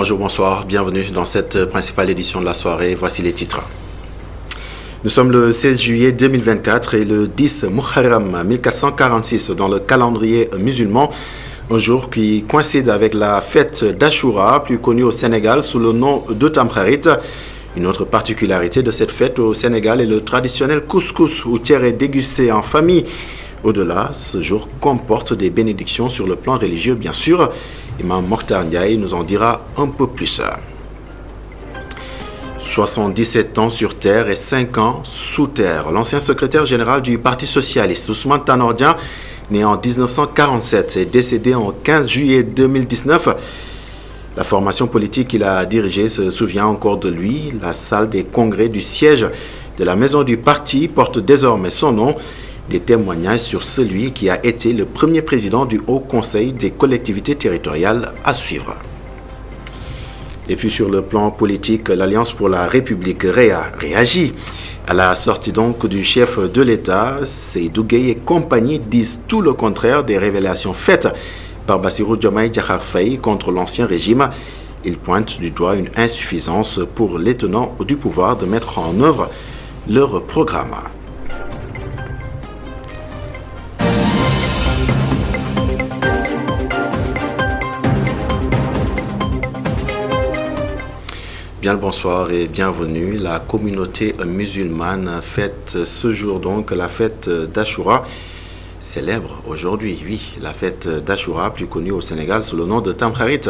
Bonjour, bonsoir, bienvenue dans cette principale édition de la soirée. Voici les titres. Nous sommes le 16 juillet 2024 et le 10 Muharram 1446 dans le calendrier musulman. Un jour qui coïncide avec la fête d'Ashura, plus connue au Sénégal sous le nom de Tamkharit. Une autre particularité de cette fête au Sénégal est le traditionnel couscous ou tiéré dégusté en famille. Au-delà, ce jour comporte des bénédictions sur le plan religieux, bien sûr. Imam Mokhtar Ndiaye nous en dira un peu plus. 77 ans sur terre et 5 ans sous terre. L'ancien secrétaire général du Parti socialiste, Ousmane Tanor Dieng, né en 1947 et décédé en 15 juillet 2019. La formation politique qu'il a dirigée se souvient encore de lui. La salle des congrès du siège de la maison du parti porte désormais son nom. Des témoignages sur celui qui a été le premier président du Haut Conseil des collectivités territoriales à suivre. Et puis sur le plan politique, l'Alliance pour la République réagit. À la sortie donc du chef de l'État, Seydou Gueye et compagnie disent tout le contraire des révélations faites par Bassirou Diomaye Diakhar Faye contre l'ancien régime. Ils pointent du doigt une insuffisance pour les tenants du pouvoir de mettre en œuvre leur programme. Bien le bonsoir et bienvenue. La communauté musulmane fête ce jour donc la fête d'Ashura. Célèbre aujourd'hui, oui, la fête d'Ashura, plus connue au Sénégal sous le nom de Tamkharit.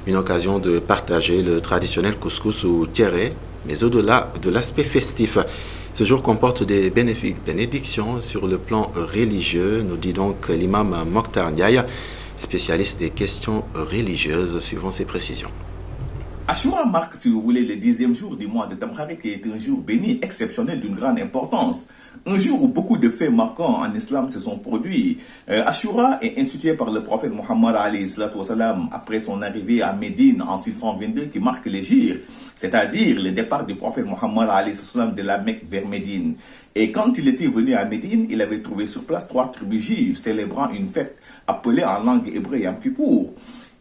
Une occasion de partager le traditionnel couscous ou tiéré, mais au-delà de l'aspect festif. Ce jour comporte des bénédictions sur le plan religieux, nous dit donc l'imam Mokhtar Ndiaye, spécialiste des questions religieuses, suivant ses précisions. Ashura marque, si vous voulez, le 10e jour du mois de Tamkharit, qui est un jour béni, exceptionnel, d'une grande importance. Un jour où beaucoup de faits marquants en islam se sont produits. Ashura est institué par le prophète Mohammed après son arrivée à Médine en 622, qui marque l'hégire, c'est-à-dire le départ du prophète Mohammed de la Mecque vers Médine. Et quand il était venu à Médine, il avait trouvé sur place 3 tribus juives célébrant une fête appelée en langue hébreu Yom Kippour.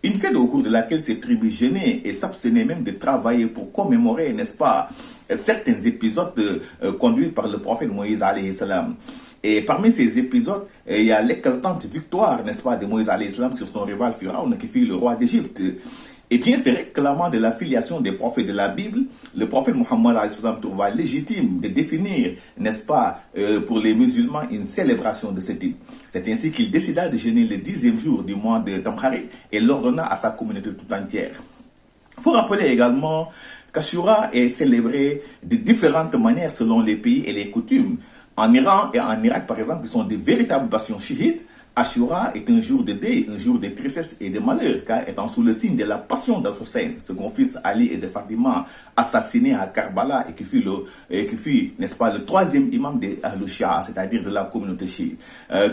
Une fête au cours de laquelle ces tribus gênaient et s'abstenaient même de travailler pour commémorer, n'est-ce pas, certains épisodes conduits par le prophète Moïse alayhi salam. Et parmi ces épisodes, il y a l'éclatante victoire, n'est-ce pas, de Moïse alayhi salam sur son rival Pharaon qui fut le roi d'Égypte. Et bien, ces réclamant de la filiation des prophètes de la Bible, le prophète Mohammed trouva légitime de définir, n'est-ce pas, pour les musulmans, une célébration de ce type. C'est ainsi qu'il décida de jeûner le 10e jour du mois de Tamkharit et l'ordonna à sa communauté tout entière. Il faut rappeler également qu'Ashura est célébré de différentes manières selon les pays et les coutumes. En Iran et en Irak, par exemple, qui sont de véritables bastions chiites, Ashura est un jour de deuil, un jour de tristesse et de malheur, car étant sous le signe de la passion d'Al-Hussein, second fils Ali et de Fatima, assassiné à Karbala et qui fut, n'est-ce pas, le 3e imam de Ahl-Shia, c'est-à-dire de la communauté chiite.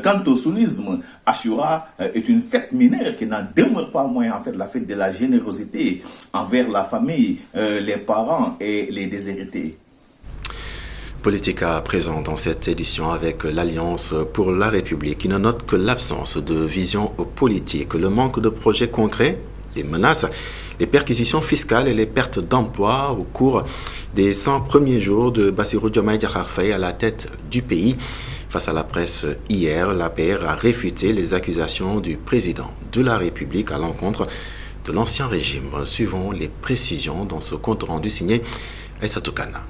Quant au sunnisme, Ashura est une fête mineure qui n'en demeure pas moins en fait la fête de la générosité envers la famille, les parents et les déshérités. Politique à présent dans cette édition avec l'Alliance pour la République qui ne note que l'absence de vision politique, le manque de projets concrets, les menaces, les perquisitions fiscales et les pertes d'emplois au cours des 100 premiers jours de Bassirou Diomaye Diakhar Faye à la tête du pays. Face à la presse hier, l'APR a réfuté les accusations du président de la République à l'encontre de l'ancien régime. Suivons les précisions dans ce compte rendu signé Aïssatou Kana.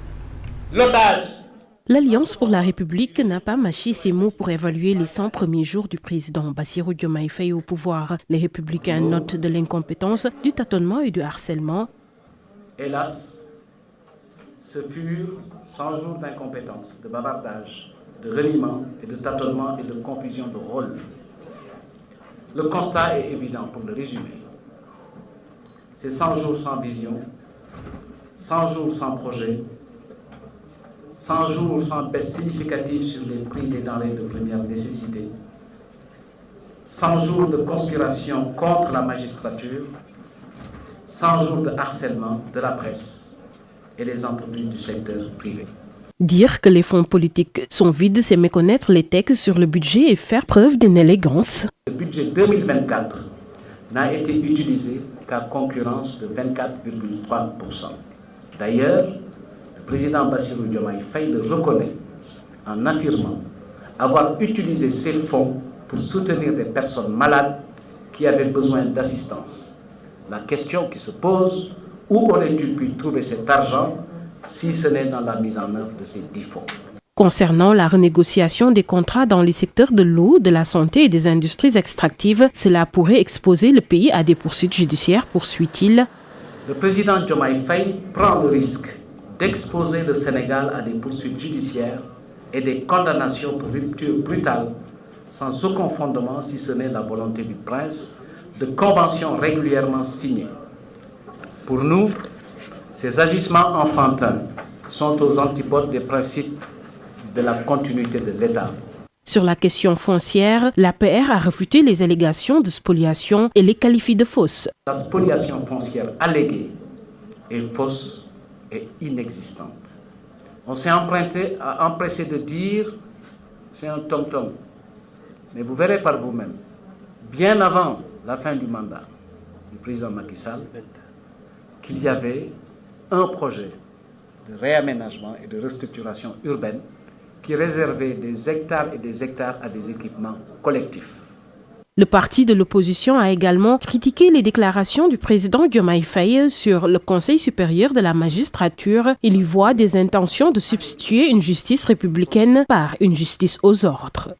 L'Alliance pour la République n'a pas mâché ses mots pour évaluer les 100 premiers jours du président Bassirou Diomaye Faye au pouvoir. Les Républicains notent de l'incompétence, du tâtonnement et du harcèlement. Hélas, ce furent 100 jours d'incompétence, de bavardage, de reniement et de tâtonnement et de confusion de rôle. Le constat est évident pour le résumer. C'est 100 jours sans vision, 100 jours sans projet, 100 jours sans baisse significative sur les prix des denrées de première nécessité, 100 jours de conspiration contre la magistrature, 100 jours de harcèlement de la presse et les entreprises du secteur privé. Dire que les fonds politiques sont vides, c'est méconnaître les textes sur le budget et faire preuve d'une élégance. Le budget 2024 n'a été utilisé car concurrence de 24,3%. D'ailleurs, le président Bassirou Diomaye Faye le reconnaît en affirmant avoir utilisé ces fonds pour soutenir des personnes malades qui avaient besoin d'assistance. La question qui se pose, où aurait-il pu trouver cet argent si ce n'est dans la mise en œuvre de ces 10 fonds? Concernant la renégociation des contrats dans les secteurs de l'eau, de la santé et des industries extractives, cela pourrait exposer le pays à des poursuites judiciaires, poursuit-il. Le président Diomaye Faye prend le risque d'exposer le Sénégal à des poursuites judiciaires et des condamnations pour rupture brutale, sans aucun fondement si ce n'est la volonté du prince, de conventions régulièrement signées. Pour nous, ces agissements enfantins sont aux antipodes des principes de la continuité de l'État. Sur la question foncière, l'APR a refuté les allégations de spoliation et les qualifie de fausses. La spoliation foncière alléguée est fausse et inexistante. On s'est empressé de dire c'est un tom-tom. Mais vous verrez par vous-même, bien avant la fin du mandat du président Macky Sall, qu'il y avait un projet de réaménagement et de restructuration urbaine qui réservait des hectares et des hectares à des équipements collectifs. Le parti de l'opposition a également critiqué les déclarations du président Diomaye Faye sur le Conseil supérieur de la magistrature. Il y voit des intentions de substituer une justice républicaine par une justice aux ordres.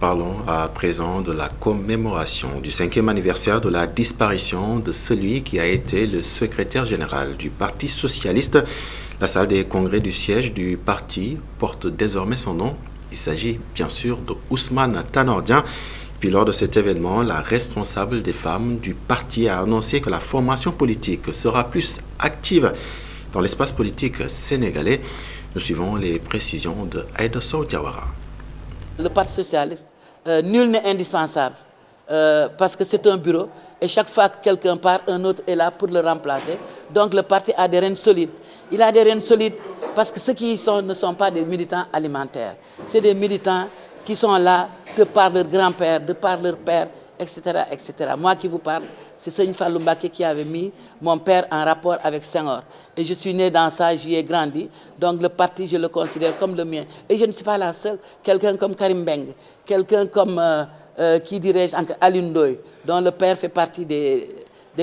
Parlons à présent de la commémoration du 5e anniversaire de la disparition de celui qui a été le secrétaire général du Parti socialiste. La salle des congrès du siège du parti porte désormais son nom. Il s'agit bien sûr de Ousmane Tanor-Dieng. Puis lors de cet événement, la responsable des femmes du parti a annoncé que la formation politique sera plus active dans l'espace politique sénégalais. Nous suivons les précisions de Aïda Sow Diawara. Le Parti socialiste, nul n'est indispensable parce que c'est un bureau et chaque fois que quelqu'un part, un autre est là pour le remplacer. Donc le parti a des rênes solides. Il a des rênes solides parce que ceux qui y sont ne sont pas des militants alimentaires. C'est des militants qui sont là de par leur grand-père, de par leur père, etc., etc. Moi qui vous parle, c'est Seigne Fallou Mbacké qui avait mis mon père en rapport avec Senghor. Et je suis né dans ça, j'y ai grandi. Donc le parti, je le considère comme le mien. Et je ne suis pas la seule. Quelqu'un comme Karim Beng, quelqu'un comme, qui dirais-je, Alioune Ndoye, dont le père fait partie des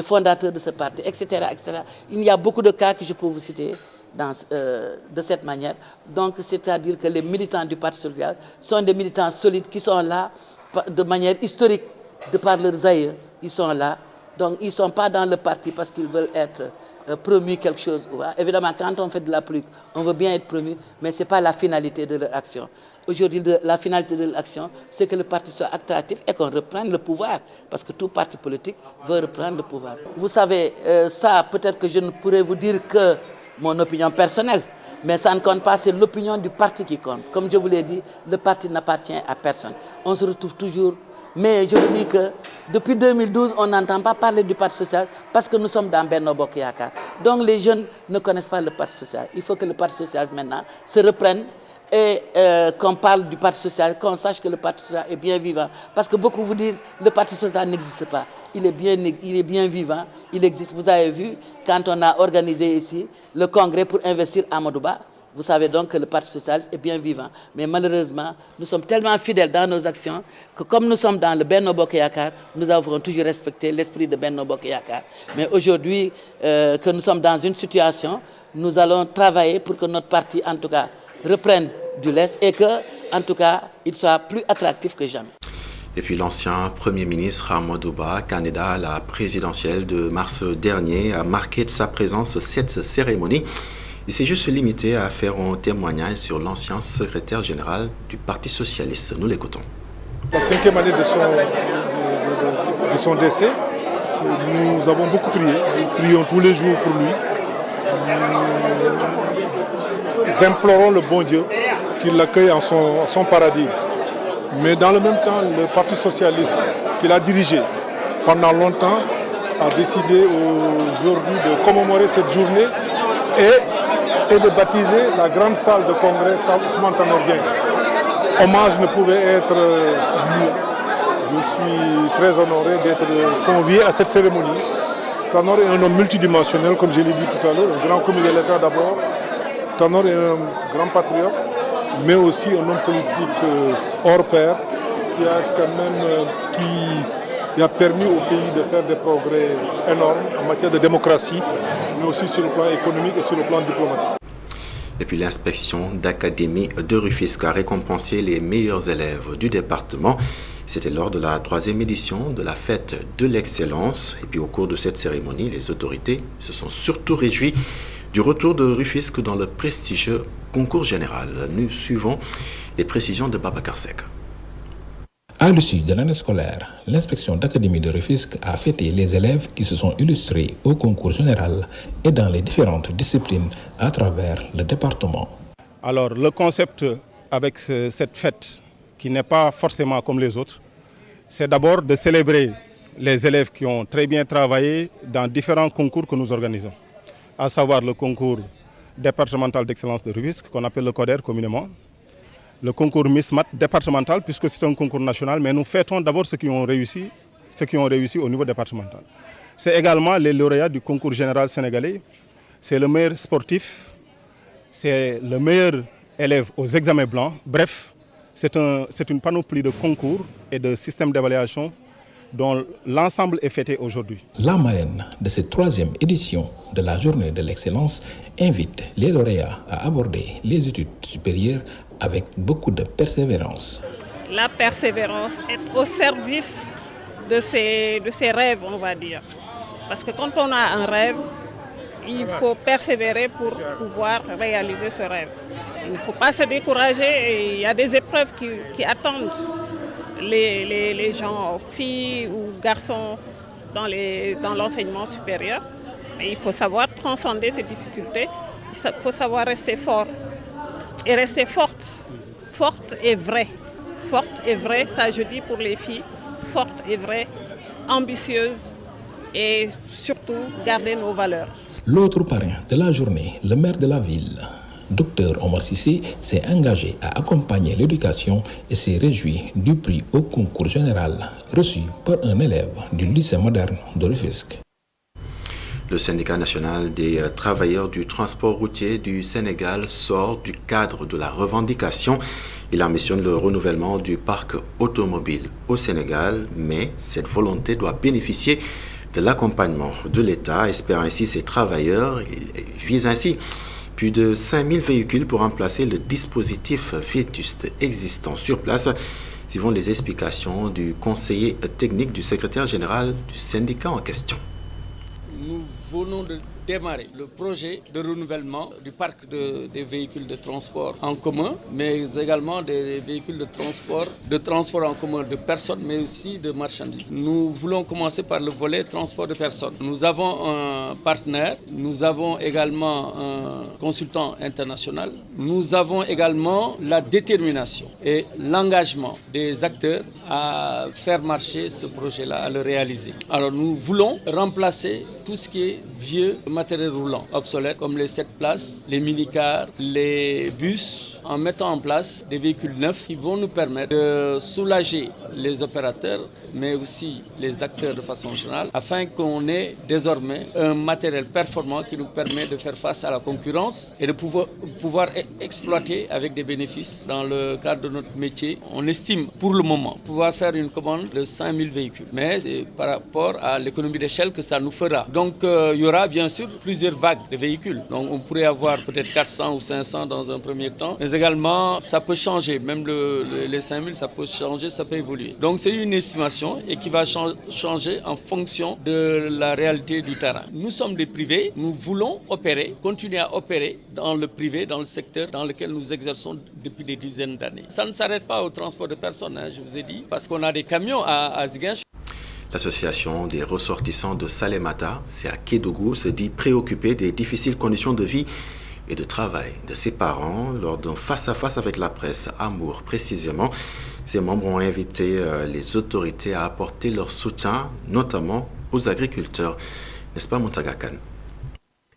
fondateurs de ce parti, etc., etc. Il y a beaucoup de cas que je peux vous citer de cette manière. Donc c'est-à-dire que les militants du Parti socialiste sont des militants solides qui sont là de manière historique. De par leurs aïeux, ils sont là. Donc, ils ne sont pas dans le parti parce qu'ils veulent être promus quelque chose. Évidemment, quand on fait de la politique, on veut bien être promu, mais ce n'est pas la finalité de leur action. Aujourd'hui, la finalité de leur action, c'est que le parti soit attractif et qu'on reprenne le pouvoir. Parce que tout parti politique veut reprendre le pouvoir. Vous savez, ça, peut-être que je ne pourrais vous dire que mon opinion personnelle. Mais ça ne compte pas, c'est l'opinion du parti qui compte. Comme je vous l'ai dit, le parti n'appartient à personne. On se retrouve toujours. Mais je vous dis que depuis 2012, on n'entend pas parler du Parti social parce que nous sommes dans Benno Bokk Yakaar. Donc les jeunes ne connaissent pas le Parti social. Il faut que le Parti social maintenant se reprenne et qu'on parle du Parti social, qu'on sache que le Parti social est bien vivant. Parce que beaucoup vous disent que le Parti social n'existe pas. Il est bien vivant, il existe. Vous avez vu, quand on a organisé ici le congrès pour investir à Amadou Ba, vous savez donc que le Parti socialiste est bien vivant. Mais malheureusement, nous sommes tellement fidèles dans nos actions que comme nous sommes dans le Benno Bokk Yakaar, nous avons toujours respecté l'esprit de Benno Bokk Yakaar. Mais aujourd'hui que nous sommes dans une situation, nous allons travailler pour que notre parti, en tout cas, reprenne du lest et que, en tout cas, il soit plus attractif que jamais. Et puis l'ancien Premier ministre Amadou Ba, candidat à la présidentielle de mars dernier, a marqué de sa présence cette cérémonie. Il s'est juste limité à faire un témoignage sur l'ancien secrétaire général du Parti socialiste. Nous l'écoutons. La 5e année de son décès, nous avons beaucoup prié. Nous prions tous les jours pour lui. Nous implorons le bon Dieu qu'il l'accueille en son paradis. Mais dans le même temps, le Parti socialiste qu'il a dirigé pendant longtemps a décidé aujourd'hui de commémorer cette journée et de baptiser la grande salle de congrès Ousmane Tanor-Dieng. Hommage ne pouvait être Je suis très honoré d'être convié à cette cérémonie. Tanor est un homme multidimensionnel, comme je l'ai dit tout à l'heure, un grand commis de l'État d'abord. Tanor est un grand patriote, mais aussi un homme politique hors pair qui a permis au pays de faire des progrès énormes en matière de démocratie, mais aussi sur le plan économique et sur le plan diplomatique. Et puis l'inspection d'académie de Rufisque a récompensé les meilleurs élèves du département. C'était lors de la 3e édition de la fête de l'excellence. Et puis au cours de cette cérémonie, les autorités se sont surtout réjouies du retour de Rufisque dans le prestigieux concours général. Nous suivons les précisions de Babacar Seck. À l'issue de l'année scolaire, l'inspection d'académie de Rufisque a fêté les élèves qui se sont illustrés au concours général et dans les différentes disciplines à travers le département. Alors le concept avec cette fête, qui n'est pas forcément comme les autres, c'est d'abord de célébrer les élèves qui ont très bien travaillé dans différents concours que nous organisons, à savoir le concours départemental d'excellence de Rufisque, qu'on appelle le CODER communément, le concours Miss Math départemental, puisque c'est un concours national, mais nous fêtons d'abord ceux qui ont réussi au niveau départemental. C'est également les lauréats du concours général sénégalais, c'est le meilleur sportif, c'est le meilleur élève aux examens blancs. Bref, c'est une panoplie de concours et de systèmes d'évaluation dont l'ensemble est fêté aujourd'hui. La marraine de cette 3e édition de la Journée de l'excellence invite les lauréats à aborder les études supérieures avec beaucoup de persévérance. La persévérance est au service de ses rêves, on va dire. Parce que quand on a un rêve, il faut persévérer pour pouvoir réaliser ce rêve. Il ne faut pas se décourager et il y a des épreuves qui attendent les gens, filles ou garçons dans l'enseignement supérieur. Mais il faut savoir transcender ces difficultés, il faut savoir rester fort et rester forte. Forte et vraie. Forte et vraie, ça je dis pour les filles, forte et vraie, ambitieuse et surtout garder nos valeurs. L'autre parrain de la journée, le maire de la ville, Dr Omar Cissé, s'est engagé à accompagner l'éducation et s'est réjoui du prix au concours général reçu par un élève du lycée moderne de Rufisque. Le syndicat national des travailleurs du transport routier du Sénégal sort du cadre de la revendication. Il ambitionne le renouvellement du parc automobile au Sénégal, mais cette volonté doit bénéficier de l'accompagnement de l'État, espère ainsi ses travailleurs. Il vise ainsi plus de 5000 véhicules pour remplacer le dispositif vétuste existant sur place. Suivons les explications du conseiller technique du secrétaire général du syndicat en question. Nous venons de démarrer le projet de renouvellement du parc des véhicules de transport en commun, mais également des véhicules de transport en commun de personnes, mais aussi de marchandises. Nous voulons commencer par le volet transport de personnes. Nous avons un partenaire, nous avons également un consultant international, nous avons également la détermination et l'engagement des acteurs à faire marcher ce projet-là, à le réaliser. Alors nous voulons remplacer tout ce qui est vieux matériel roulant, obsolète, comme les 7 places, les minicars, les bus, en mettant en place des véhicules neufs qui vont nous permettre de soulager les opérateurs, mais aussi les acteurs de façon générale, afin qu'on ait désormais un matériel performant qui nous permet de faire face à la concurrence et de pouvoir exploiter avec des bénéfices dans le cadre de notre métier. On estime pour le moment pouvoir faire une commande de 5000 véhicules, mais c'est par rapport à l'économie d'échelle que ça nous fera. Donc il y aura bien sûr plusieurs vagues de véhicules. Donc on pourrait avoir peut-être 400 ou 500 dans un premier temps, mais également ça peut changer, même les 5000 ça peut changer, ça peut évoluer. Donc c'est une estimation et qui va changer en fonction de la réalité du terrain. Nous sommes des privés, nous voulons opérer, continuer à opérer dans le privé, dans le secteur dans lequel nous exerçons depuis des dizaines d'années. Ça ne s'arrête pas au transport de personnes, je vous ai dit, parce qu'on a des camions à Ziguinchor. L'association des ressortissants de Salémata, c'est à Kédougou, se dit préoccupée des difficiles conditions de vie et de travail de ses parents lors d'un face-à-face avec la presse à Mour. Précisément, ses membres ont invité les autorités à apporter leur soutien, notamment aux agriculteurs. N'est-ce pas, Moutaga Khan?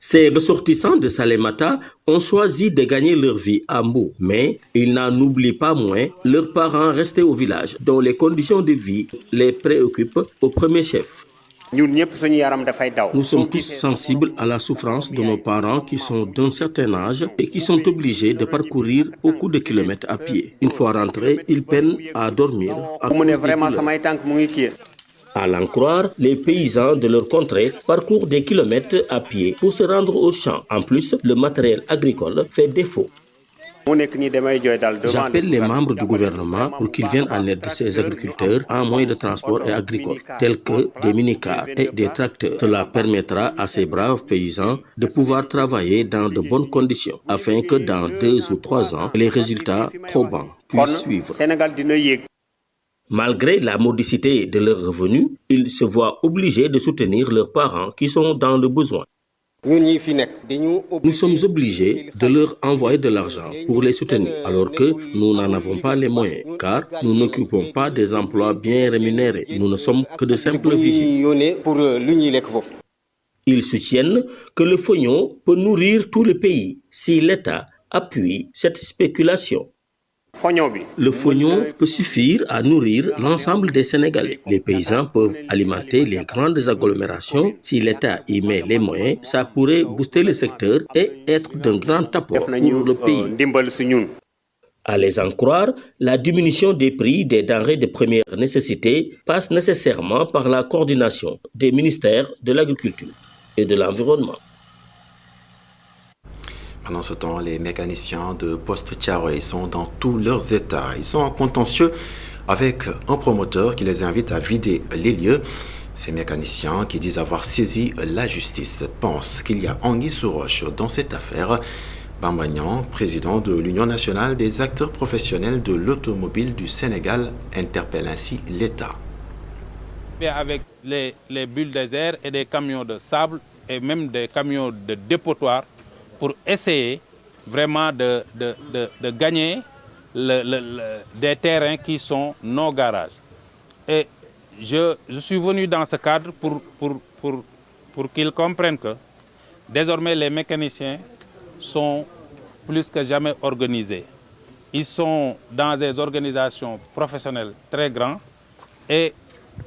Ces ressortissants de Salémata ont choisi de gagner leur vie à Mbour, mais ils n'en oublient pas moins leurs parents restés au village, dont les conditions de vie les préoccupent au premier chef. Nous sommes tous sensibles à la souffrance de nos parents qui sont d'un certain âge et qui sont obligés de parcourir beaucoup de kilomètres à pied. Une fois rentrés, ils peinent à dormir. À l'en croire, les paysans de leur contrée parcourent des kilomètres à pied pour se rendre aux champs. En plus, le matériel agricole fait défaut. J'appelle les membres du gouvernement pour qu'ils viennent en aide de ces agriculteurs en moyens de transport et agricoles, tels que des minicars et des tracteurs. Cela permettra à ces braves paysans de pouvoir travailler dans de bonnes conditions, afin que dans 2 ou 3 ans, les résultats probants puissent suivre. Malgré la modicité de leurs revenus, ils se voient obligés de soutenir leurs parents qui sont dans le besoin. Nous sommes obligés de leur envoyer de l'argent pour les soutenir, alors que nous n'en avons pas les moyens, car nous n'occupons pas des emplois bien rémunérés. Nous ne sommes que de simples vigiles. Ils soutiennent que le fognon peut nourrir tout le pays si l'État appuie cette spéculation. Le fognon peut suffire à nourrir l'ensemble des Sénégalais. Les paysans peuvent alimenter les grandes agglomérations. Si l'État y met les moyens, ça pourrait booster le secteur et être d'un grand apport pour le pays. À les en croire, la diminution des prix des denrées de première nécessité passe nécessairement par la coordination des ministères de l'Agriculture et de l'Environnement. Pendant ce temps, les mécaniciens de Poste Thiaroye sont dans tous leurs états. Ils sont en contentieux avec un promoteur qui les invite à vider les lieux. Ces mécaniciens qui disent avoir saisi la justice pensent qu'il y a anguille sous roche dans cette affaire. Bambagnan, président de l'Union nationale des acteurs professionnels de l'automobile du Sénégal, interpelle ainsi l'État. Avec les bulldozers et des camions de sable et même des camions de dépotoir, pour essayer vraiment de gagner des terrains qui sont nos garages. Et je suis venu dans ce cadre pour qu'ils comprennent que désormais les mécaniciens sont plus que jamais organisés. Ils sont dans des organisations professionnelles très grandes et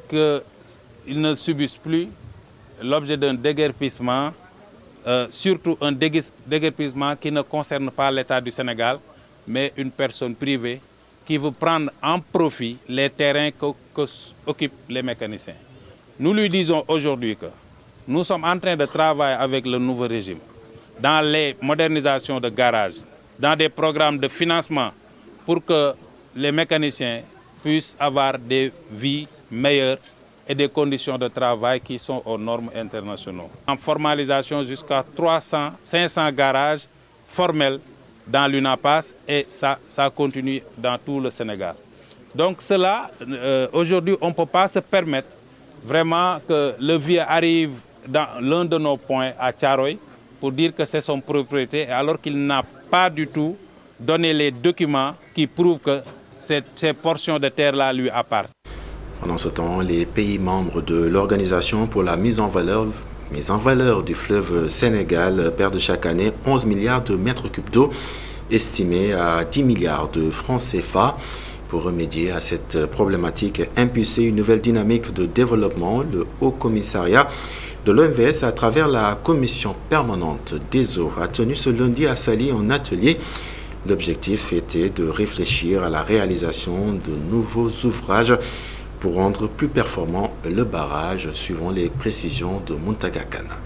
qu'ils ne subissent plus l'objet d'un déguerpissement, surtout un déguerpissement qui ne concerne pas l'État du Sénégal, mais une personne privée qui veut prendre en profit les terrains qu'occupent les mécaniciens. Nous lui disons aujourd'hui que nous sommes en train de travailler avec le nouveau régime dans les modernisations de garages, dans des programmes de financement pour que les mécaniciens puissent avoir des vies meilleures et des conditions de travail qui sont aux normes internationales. En formalisation jusqu'à 500 garages formels dans l'UNAPAS et ça continue dans tout le Sénégal. Donc cela, aujourd'hui, on ne peut pas se permettre vraiment que le vieux arrive dans l'un de nos points à Thiaroye pour dire que c'est son propriété alors qu'il n'a pas du tout donné les documents qui prouvent que ces portions de terre-là lui appartiennent. Pendant ce temps, les pays membres de l'Organisation pour la mise en valeur du fleuve Sénégal perdent chaque année 11 milliards de mètres cubes d'eau, estimés à 10 milliards de francs CFA. Pour remédier à cette problématique et impulser une nouvelle dynamique de développement, le Haut Commissariat de l'OMVS, à travers la Commission permanente des eaux, a tenu ce lundi à Saly un atelier. L'objectif était de réfléchir à la réalisation de nouveaux ouvrages pour rendre plus performant le barrage, suivant les précisions de Muntaga Kana.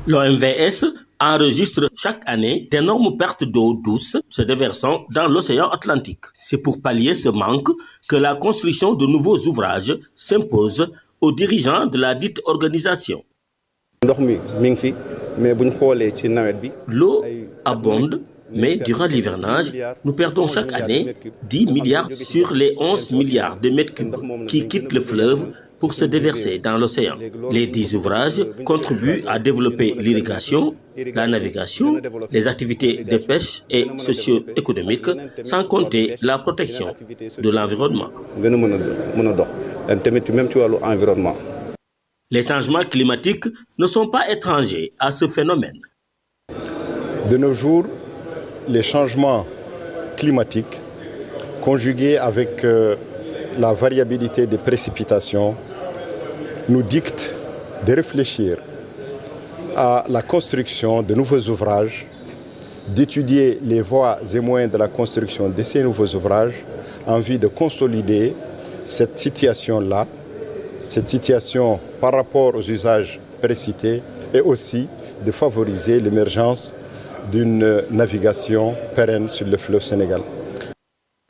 L'OMVS enregistre chaque année d'énormes pertes d'eau douce se déversant dans l'océan Atlantique. C'est pour pallier ce manque que la construction de nouveaux ouvrages s'impose aux dirigeants de la dite organisation. L'eau abonde, mais durant l'hivernage, nous perdons chaque année 10 milliards sur les 11 milliards de mètres cubes qui quittent le fleuve pour se déverser dans l'océan. Les 10 ouvrages contribuent à développer l'irrigation, la navigation, les activités de pêche et socio-économiques, sans compter la protection de l'environnement. Les changements climatiques ne sont pas étrangers à ce phénomène. De nos jours, les changements climatiques, conjugués avec la variabilité des précipitations, nous dictent de réfléchir à la construction de nouveaux ouvrages, d'étudier les voies et moyens de la construction de ces nouveaux ouvrages en vue de consolider cette situation-là, cette situation par rapport aux usages précités et aussi de favoriser l'émergence d'une navigation pérenne sur le fleuve Sénégal.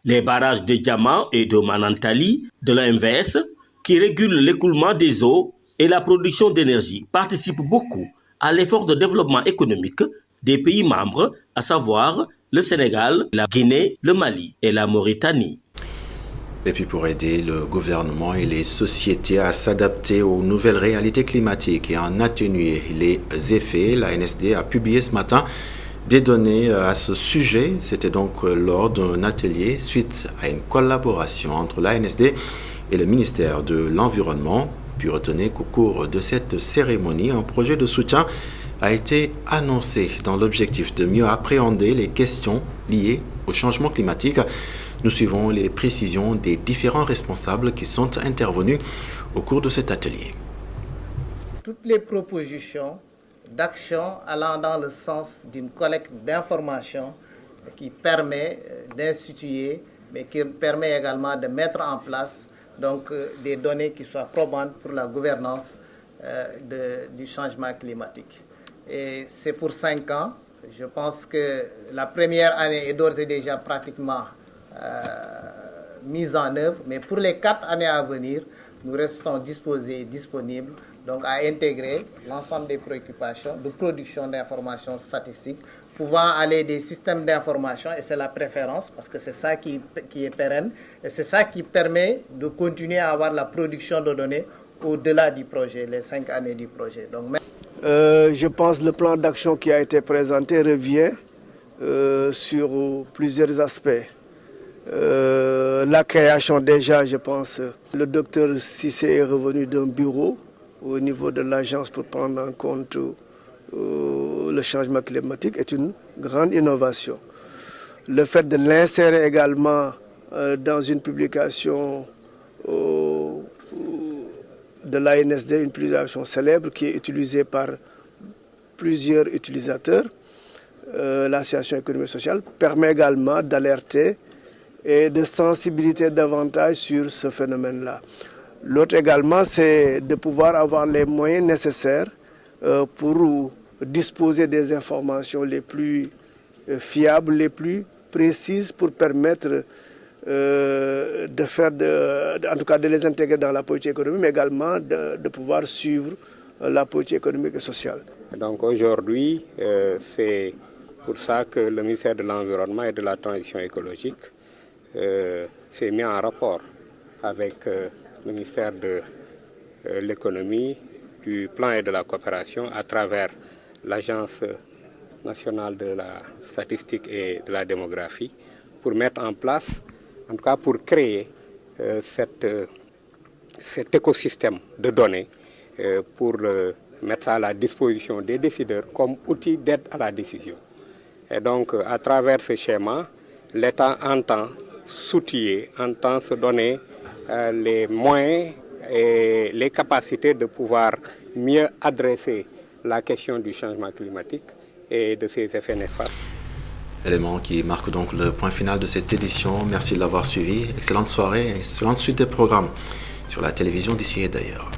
Les barrages de Diama et de Manantali de l'OMVS qui régulent l'écoulement des eaux et la production d'énergie participent beaucoup à l'effort de développement économique des pays membres, à savoir le Sénégal, la Guinée, le Mali et la Mauritanie. Et puis pour aider le gouvernement et les sociétés à s'adapter aux nouvelles réalités climatiques et en atténuer les effets, l'ANSD a publié ce matin des données à ce sujet. C'était donc lors d'un atelier suite à une collaboration entre l'ANSD et le ministère de l'Environnement. Puis retenez qu'au cours de cette cérémonie, un projet de soutien a été annoncé dans l'objectif de mieux appréhender les questions liées au changement climatique. Nous suivons les précisions des différents responsables qui sont intervenus au cours de cet atelier. Toutes les propositions d'action allant dans le sens d'une collecte d'informations qui permet d'instituer, mais qui permet également de mettre en place des données qui soient probantes pour la gouvernance du changement climatique. Et c'est pour 5 ans. Je pense que la première année est d'ores et déjà pratiquement mise en œuvre, mais pour les 4 années à venir, nous restons disposés et disponibles donc à intégrer l'ensemble des préoccupations de production d'informations statistiques, pouvant aller des systèmes d'information, et c'est la préférence, parce que c'est ça qui est pérenne, et c'est ça qui permet de continuer à avoir la production de données au-delà du projet, les 5 années du projet. Donc, je pense que le plan d'action qui a été présenté revient sur plusieurs aspects. La création déjà, je pense, le docteur Cissé est revenu d'un bureau au niveau de l'agence pour prendre en compte le changement climatique est une grande innovation. Le fait de l'insérer également dans une publication de l'ANSD, une publication célèbre qui est utilisée par plusieurs utilisateurs, l'association économique et sociale, permet également d'alerter et de sensibiliser davantage sur ce phénomène-là. L'autre également, c'est de pouvoir avoir les moyens nécessaires pour disposer des informations les plus fiables, les plus précises pour permettre de faire, en tout cas de les intégrer dans la politique économique, mais également de pouvoir suivre la politique économique et sociale. Donc aujourd'hui, c'est pour ça que le ministère de l'Environnement et de la Transition écologique s'est mis en rapport avec le ministère de l'économie, du plan et de la coopération à travers l'Agence nationale de la statistique et de la démographie pour mettre en place, en tout cas pour créer cet écosystème de données pour mettre ça à la disposition des décideurs comme outil d'aide à la décision. Et donc à travers ce schéma, l'État entend s'outiller, entend se donner les moyens et les capacités de pouvoir mieux adresser la question du changement climatique et de ses effets néfastes. Élément qui marque donc le point final de cette édition. Merci de l'avoir suivi. Excellente soirée et excellente suite des programmes sur la télévision d'ici et d'ailleurs.